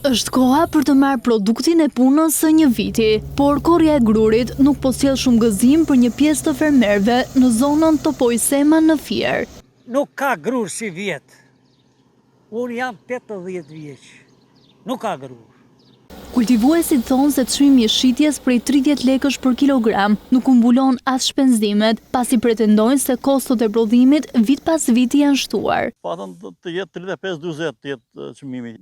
Është koha për të marrë produktin e punës së një viti, por korrja e grurit nuk po sjell shumë gëzim për një pjesë të fermerëve në zonën Topoj Sema në Fier. Nuk ka grur si vjet. Unë jam 80 vjeç. Nuk ka grur. Kultivuesit thonë se çmimi i shitjes prej 30 lekësh për kilogram nuk u mbulon as shpenzimet, pasi pretendojnë se kostot e prodhimit vit pas viti janë shtuar. Patën të jetë 35-40 të jetë çmimi.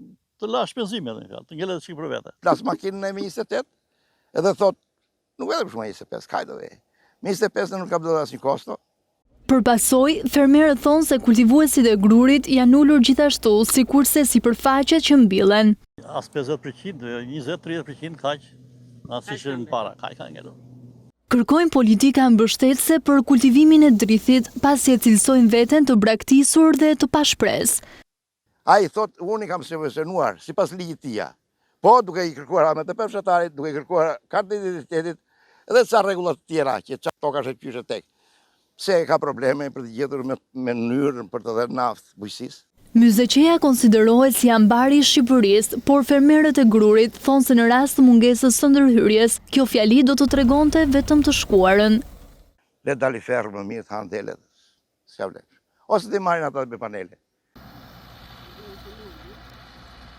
Të la shpenzimet, të ngelet çik për vete. Plas makinën e 28, edhe thot, nuk edhe për shumë 25, kajtove. 25 nuk ka bërë asnjë kosto. Për pasoj, fermerët thonë se kultivuesit e grurit janë ulur gjithashtu, sikurse sipërfaqet që mbillen. As 50%, 20-30% kaq, atë si ishte më para, kaq ka ngelur. Kërkojnë politika mbështetëse për kultivimin e drithit, pasi e cilësojnë veten të braktisur dhe të pashpres. Ai thot, unë i kam subvencionuar sipas ligjit tia. Po duke i kërkuar hamet e përfshatarit, duke i kërkuar kartën e identitetit dhe ca rregulla të tjera që çfarë tokash e qyshe tek. Pse ka probleme për të gjetur me mënyrë për të dhënë naftë bujqësisë. Myzeqeja konsiderohet si ambari i Shqipërisë, por fermerët e grurit thonë se në rast të mungesës së ndërhyrjes, kjo fjali do të tregonte vetëm të shkuarën. Le dali ferrë më mirë të hanë delet, s'ka vlerë. Ose të marrin ata me panele.